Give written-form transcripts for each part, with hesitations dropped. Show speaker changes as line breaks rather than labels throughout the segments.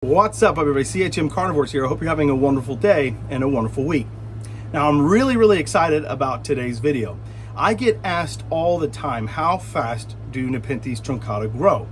What's up, everybody? CHM Carnivores here. I hope you're having a wonderful day and a wonderful week. Now, I'm really excited about today's video. I get asked all the time, how fast do Nepenthes Truncata grow?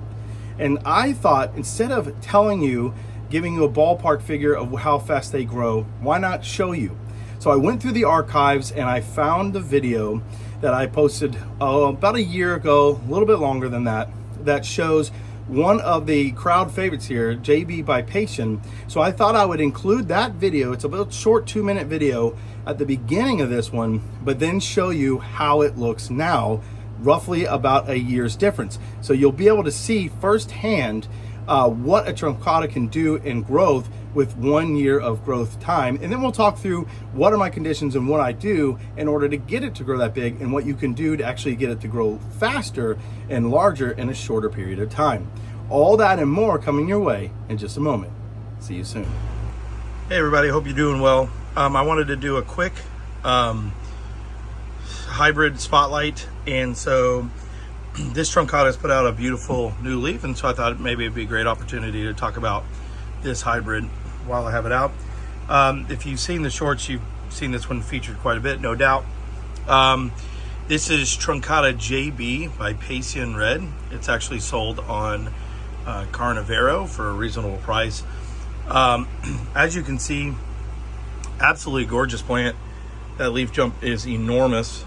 And I thought, instead of telling you, giving you a ballpark figure of how fast they grow, why not show you? So I went through the archives and I found the video that I posted about a year ago, a little bit longer than that, that shows one of the crowd favorites here, JB by Pacman. So I thought I would include that video. It's a little short 2-minute video at the beginning of this one, but then show you how it looks now, roughly about a year's difference. So you'll be able to see firsthand what a truncata can do in growth with 1 year of growth time. And then we'll talk through what are my conditions and what I do in order to get it to grow that big, and what you can do to actually get it to grow faster and larger in a shorter period of time. All that and more coming your way in just a moment. See you soon. Hey everybody, hope you're doing well. I wanted to do a quick hybrid spotlight, and so this truncata has put out a beautiful new leaf, and so I thought maybe it'd be a great opportunity to talk about this hybrid while I have it out. If you've seen the shorts, you've seen this one featured quite a bit, no doubt. This is Truncata JB by Pacman Red. It's actually sold on Carnivorous for a reasonable price. As you can see, absolutely gorgeous plant. That leaf jump is enormous.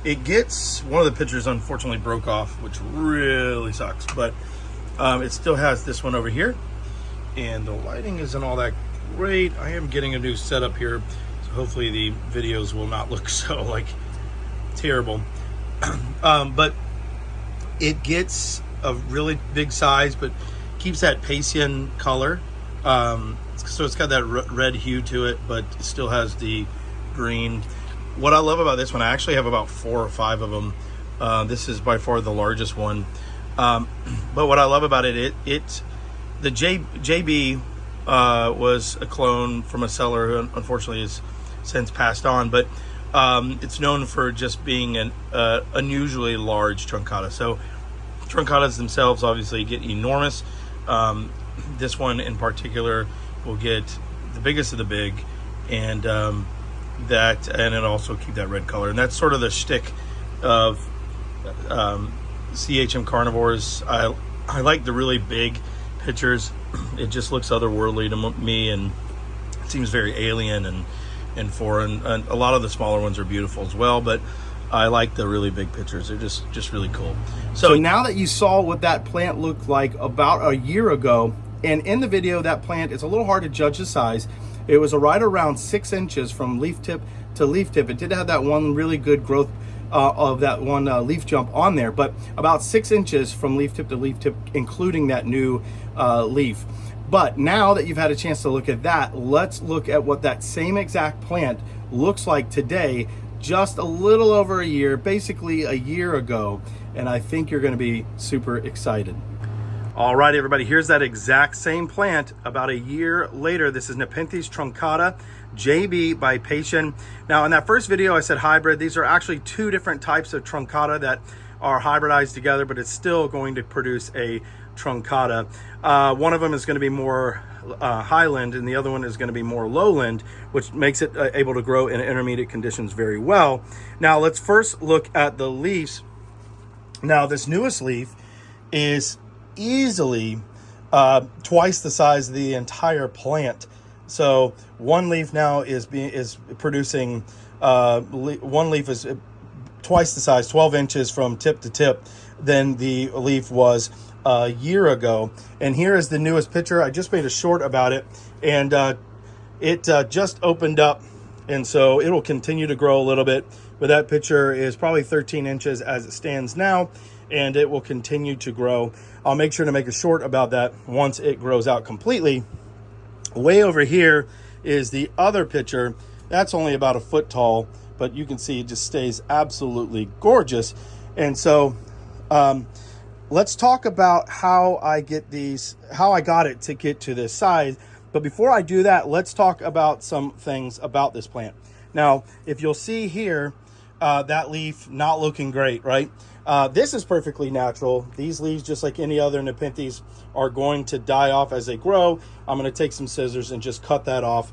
It gets, one of the pictures unfortunately broke off, which really sucks, but it still has this one over here, and the lighting isn't all that great. I am getting a new setup here, so hopefully the videos will not look so like terrible. But it gets a really big size, but keeps that Pacman color. So it's got that red hue to it, but still has the green. What I love about this one, I actually have about 4 or 5 of them. This is by far the largest one. But what I love about it, the JB was a clone from a seller who unfortunately has since passed on, but it's known for just being an unusually large truncata. So truncatas themselves obviously get enormous. This one in particular will get the biggest of the big, and it also keep that red color. And that's sort of the shtick of CHM Carnivores. I like the really big pictures. It just looks otherworldly to me, and it seems very alien and foreign. And a lot of the smaller ones are beautiful as well, but I like the really big pictures. They're just really cool. So now that you saw what that plant looked like about a year ago, and in the video, that plant, it's a little hard to judge the size. It was right around 6 inches from leaf tip to leaf tip. It did have that one really good growth of that one leaf jump on there, but about 6 inches from leaf tip to leaf tip, including that new leaf. But now that you've had a chance to look at that, let's look at what that same exact plant looks like today, just a little over a year, basically a year ago, and I think you're going to be super excited. All right, everybody, here's that exact same plant about a year later. This is Nepenthes Truncata JB by Pacman. Now, in that first video, I said hybrid. These are actually 2 different types of truncata that are hybridized together, but it's still going to produce a truncata. One of them is going to be more highland, and the other one is going to be more lowland, which makes it able to grow in intermediate conditions very well. Now, let's first look at the leaves. Now, this newest leaf is easily twice the size of the entire plant. So one leaf now is producing one leaf is twice the size, 12 inches from tip to tip, than the leaf was a year ago. And here is the newest picture. I just made a short about it, and it just opened up, and so it will continue to grow a little bit, but that picture is probably 13 inches as it stands now, and it will continue to grow. I'll make sure to make a short about that once it grows out completely. Way over here is the other picture. That's only about a foot tall, but you can see it just stays absolutely gorgeous. And so let's talk about how I got it to get to this size. But before I do that, let's talk about some things about this plant. Now, if you'll see here, that leaf not looking great, right? This is perfectly natural. These leaves, just like any other Nepenthes, are going to die off as they grow. I'm going to take some scissors and just cut that off.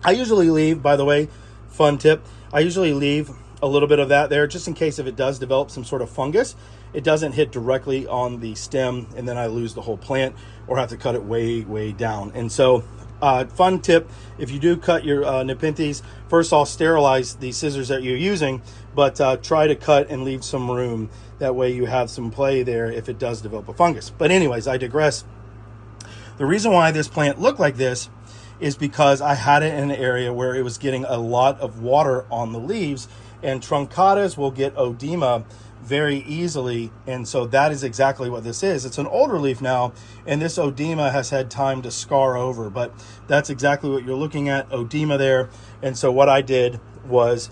I usually leave, by the way, fun tip, I usually leave a little bit of that there just in case if it does develop some sort of fungus, it doesn't hit directly on the stem and then I lose the whole plant or have to cut it way down. And so fun tip, if you do cut your Nepenthes, first I'll sterilize the scissors that you're using, but try to cut and leave some room. That way you have some play there if it does develop a fungus. But anyways, I digress. The reason why this plant looked like this is because I had it in an area where it was getting a lot of water on the leaves, and truncatas will get oedema very easily, and so that is exactly what this is. It's an older leaf now, and this oedema has had time to scar over, but that's exactly what you're looking at, oedema there. And so what I did was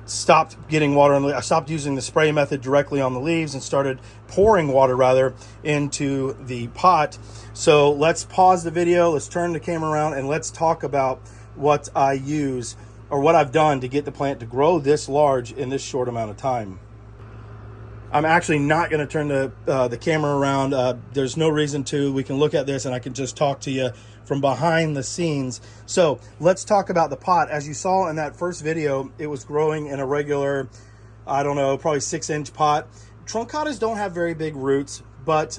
stopped getting water on the, I stopped using the spray method directly on the leaves and started pouring water rather into the pot. So let's pause the video, let's turn the camera around, and let's talk about what I use or what I've done to get the plant to grow this large in this short amount of time. I'm actually not going to turn the camera around. There's no reason to. We can look at this and I can just talk to you from behind the scenes. So let's talk about the pot. As you saw in that first video, it was growing in a regular, I don't know, probably 6-inch pot. Truncatas don't have very big roots, but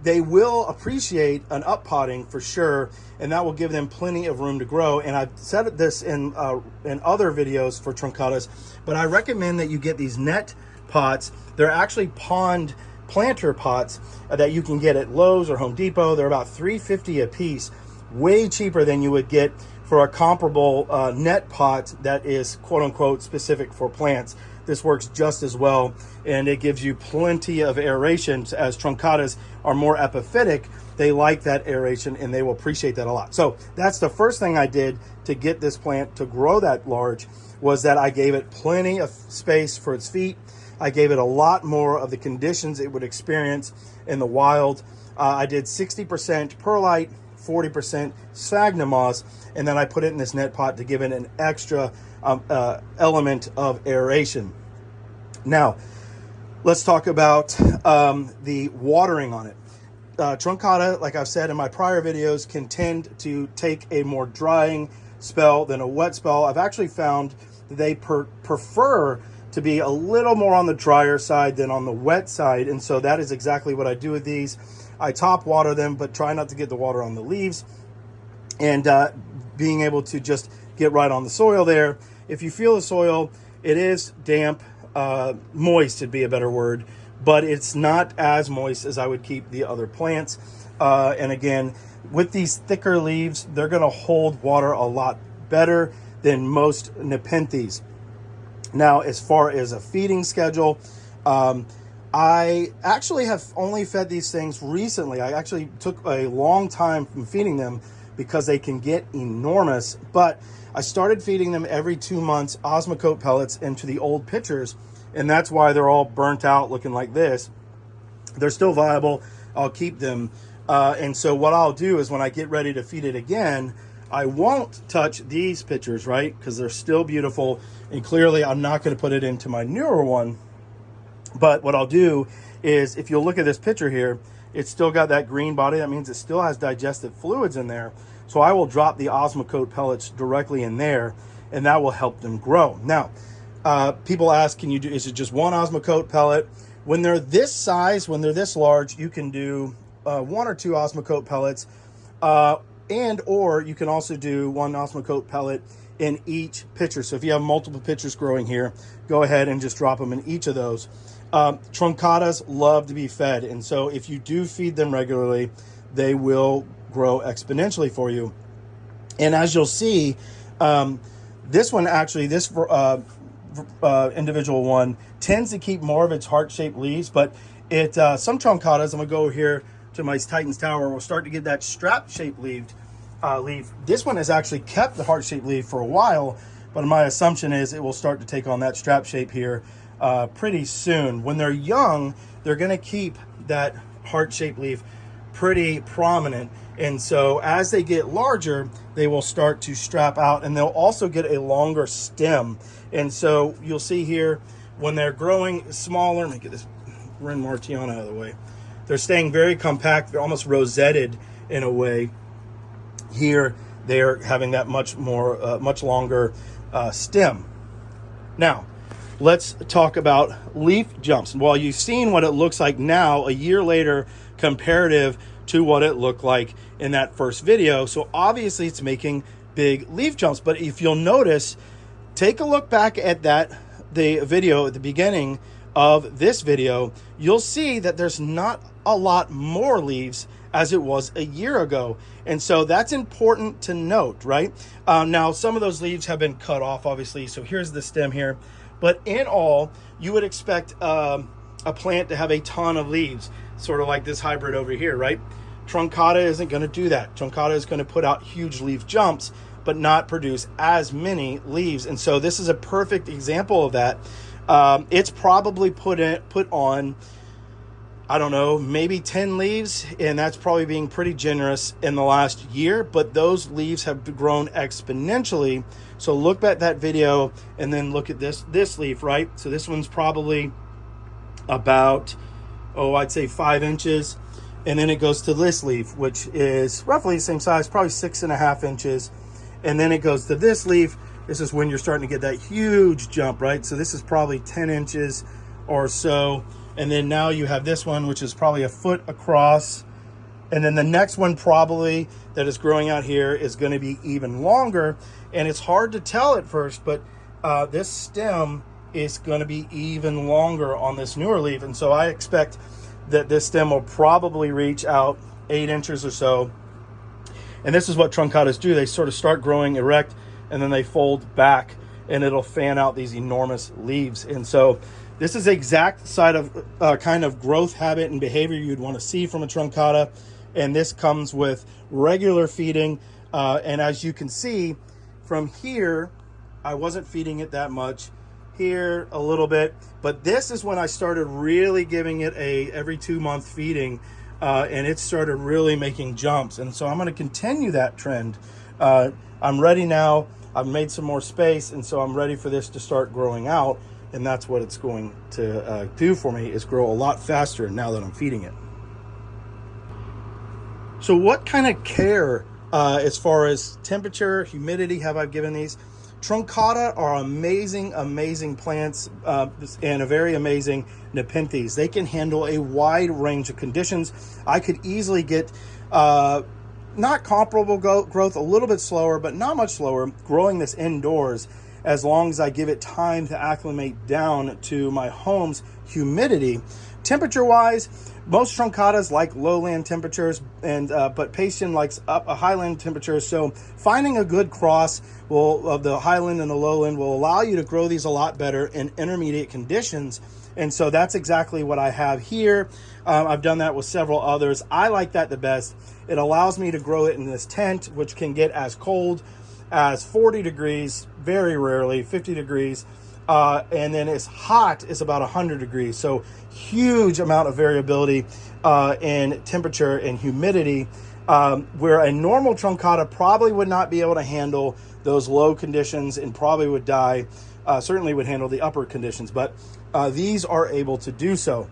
they will appreciate an up potting for sure, and that will give them plenty of room to grow. And I've said this in other videos for truncatas, but I recommend that you get these net pots. They're actually pond planter pots that you can get at Lowe's or Home Depot. They're about $3.50 a piece, way cheaper than you would get for a comparable net pot that is quote unquote specific for plants. This works just as well, and it gives you plenty of aeration. As truncatas are more epiphytic, they like that aeration and they will appreciate that a lot. So that's the first thing I did to get this plant to grow that large, was that I gave it plenty of space for its feet. I gave it a lot more of the conditions it would experience in the wild. I did 60% perlite, 40% sphagnum moss, and then I put it in this net pot to give it an extra element of aeration. Now, let's talk about the watering on it. Truncata, like I've said in my prior videos, can tend to take a more drying spell than a wet spell. I've actually found that they prefer to be a little more on the drier side than on the wet side, and so that is exactly what I do with these. I top water them, but try not to get the water on the leaves, and being able to just get right on the soil there. If you feel the soil, it is damp, moist would be a better word, but it's not as moist as I would keep the other plants. And again, with these thicker leaves, they're going to hold water a lot better than most Nepenthes. Now, as far as a feeding schedule, I actually have only fed these things recently. I actually took a long time from feeding them because they can get enormous, but I started feeding them every 2 months Osmocote pellets into the old pitchers, and that's why they're all burnt out looking like this. They're still viable. I'll keep them. And so what I'll do is when I get ready to feed it again, I won't touch these pitchers, right? Because they're still beautiful, and clearly I'm not going to put it into my newer one. But what I'll do is, if you'll look at this pitcher here, it's still got that green body. That means it still has digestive fluids in there. So I will drop the Osmocote pellets directly in there, and that will help them grow. Now, people ask, can you do, is it just one Osmocote pellet? When they're this size, when they're this large, you can do 1 or 2 Osmocote pellets, and or you can also do 1 Osmocote pellet in each pitcher. So if you have multiple pitchers growing here, go ahead and just drop them in each of those. Truncatas love to be fed, and so if you do feed them regularly, they will grow exponentially for you. And as you'll see, this one actually, this individual one tends to keep more of its heart-shaped leaves, but it some truncatas, I'm gonna go here to my Titan's Tower, will start to get that strap-shaped leaf. This one has actually kept the heart-shaped leaf for a while, but my assumption is it will start to take on that strap shape here pretty soon. When they're young, they're going to keep that heart-shaped leaf pretty prominent. And so as they get larger, they will start to strap out, and they'll also get a longer stem. And so you'll see here when they're growing smaller, let me get this Ren Martiana out of the way. They're staying very compact. They're almost rosetted in a way. Here, they're having that much longer stem. Now, let's talk about leaf jumps. Well, you've seen what it looks like now, a year later, comparative to what it looked like in that first video. So obviously it's making big leaf jumps. But if you'll notice, take a look back at the video at the beginning of this video, you'll see that there's not a lot more leaves as it was a year ago. And so that's important to note, right? Now, some of those leaves have been cut off, obviously. So here's the stem here. But in all, you would expect a plant to have a ton of leaves, sort of like this hybrid over here, right? Truncata isn't going to do that. Truncata is going to put out huge leaf jumps, but not produce as many leaves. And so this is a perfect example of that. It's probably put on, I don't know, maybe 10 leaves, and that's probably being pretty generous in the last year, but those leaves have grown exponentially. So look at that video and then look at this leaf, right? So this one's probably about, I'd say 5 inches. And then it goes to this leaf, which is roughly the same size, probably 6.5 inches. And then it goes to this leaf. This is when you're starting to get that huge jump, right? So this is probably 10 inches or so. And then now you have this one, which is probably a foot across. And then the next one probably that is growing out here is going to be even longer. And it's hard to tell at first, but this stem is going to be even longer on this newer leaf. And so I expect that this stem will probably reach out 8 inches or so. And this is what truncatas do. They sort of start growing erect and then they fold back and it'll fan out these enormous leaves. And so this is the exact side of kind of growth habit and behavior you'd want to see from a truncata. And this comes with regular feeding. And as you can see from here, I wasn't feeding it that much. Here a little bit, but this is when I started really giving it a every 2-month feeding, and it started really making jumps. And so I'm going to continue that trend. I'm ready now. I've made some more space, and so I'm ready for this to start growing out, and that's what it's going to do for me, is grow a lot faster now that I'm feeding it. So what kind of care as far as temperature, humidity have I given these? Truncata are amazing, amazing plants and a very amazing Nepenthes. They can handle a wide range of conditions. I could easily get not comparable growth, a little bit slower, but not much slower, growing this indoors as long as I give it time to acclimate down to my home's humidity. Temperature-wise, most truncatas like lowland temperatures, and but Pacman likes highland temperatures. So finding a good cross of the highland and the lowland will allow you to grow these a lot better in intermediate conditions. And so that's exactly what I have here. I've done that with several others. I like that the best. It allows me to grow it in this tent, which can get as cold as 40 degrees, very rarely 50 degrees. And then as hot as about 100 degrees. So huge amount of variability in temperature and humidity, where a normal truncata probably would not be able to handle those low conditions and probably would die. Certainly would handle the upper conditions, but these are able to do so.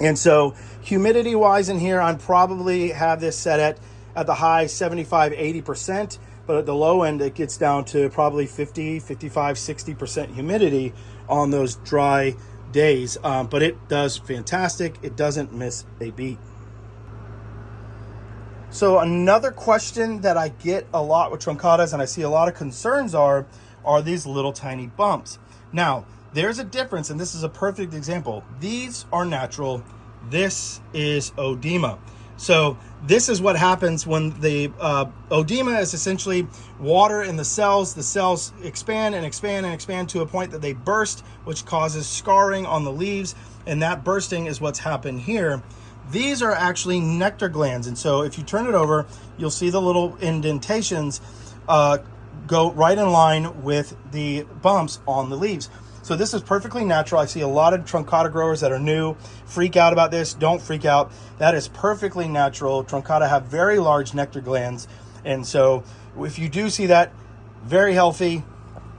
And so humidity wise in here, I'm probably have this set at the high 75-80%. But at the low end, it gets down to probably 50, 55, 60% humidity on those dry days. But it does fantastic. It doesn't miss a beat. So another question that I get a lot with truncatas, and I see a lot of concerns are these little tiny bumps. Now, there's a difference, and this is a perfect example. These are natural. This is oedema. So this is what happens when the oedema is essentially water in the cells. The cells expand and expand and expand to a point that they burst, which causes scarring on the leaves. And that bursting is what's happened here. These are actually nectar glands. And so if you turn it over, you'll see the little indentations go right in line with the bumps on the leaves.
So this is perfectly natural. I see a lot of truncata growers that are new freak out about this. Don't freak out. That is perfectly natural. Truncata have very large nectar glands. And so if you do see that, very healthy,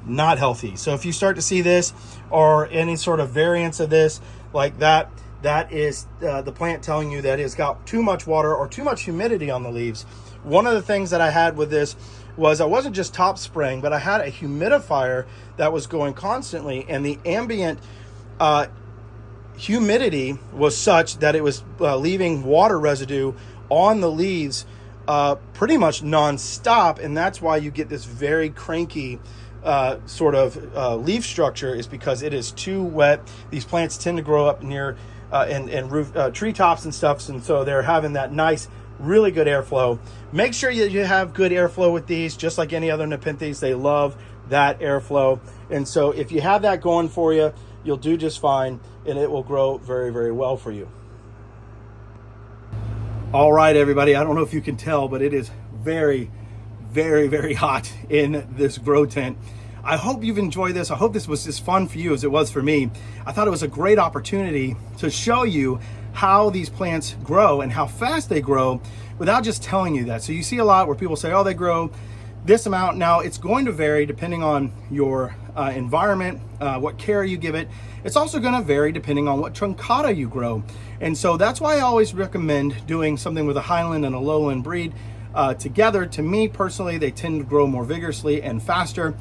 not healthy. So if you start to see this or any sort of variance of this like that, that is the plant telling you that it's got too much water or too much humidity on the leaves. One of the things that I had with this was I wasn't just top spraying, but I had a humidifier that was going constantly, and the ambient humidity was such that it was leaving water residue on the leaves pretty much non-stop, and that's why you get this very cranky sort of leaf structure, is because it is too wet. These plants tend to grow up near and roof treetops and stuff, and so they're having that nice, really good airflow. Make sure you have good airflow with these, just like any other Nepenthes. They love that airflow, and so if you have that going for you, you'll do just fine, and it will grow very, very well for you. All right, everybody, I don't know if you can tell, but it is very, very, very hot in this grow tent. I hope you've enjoyed this. I hope this was as fun for you as it was for me. I thought it was a great opportunity to show you how these plants grow and how fast they grow without just telling you that. So you see a lot where people say, oh, they grow this amount. Now, it's going to vary depending on your environment, what care you give it. It's also going to vary depending on what truncata you grow. And so that's why I always recommend doing something with a highland and a lowland breed together. To me personally, they tend to grow more vigorously and faster.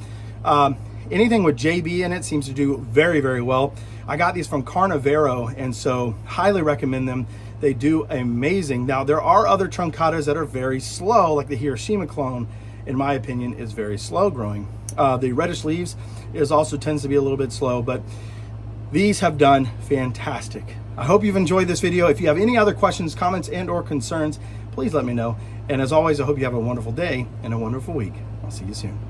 Anything with JB in it seems to do very, very well. I got these from Carnivorous, and so highly recommend them. They do amazing. Now, there are other truncatas that are very slow, like the Hiroshima clone, in my opinion, is very slow growing. The reddish leaves also tends to be a little bit slow, but these have done fantastic. I hope you've enjoyed this video. If you have any other questions, comments, and or concerns, please let me know. And as always, I hope you have a wonderful day and a wonderful week. I'll see you soon.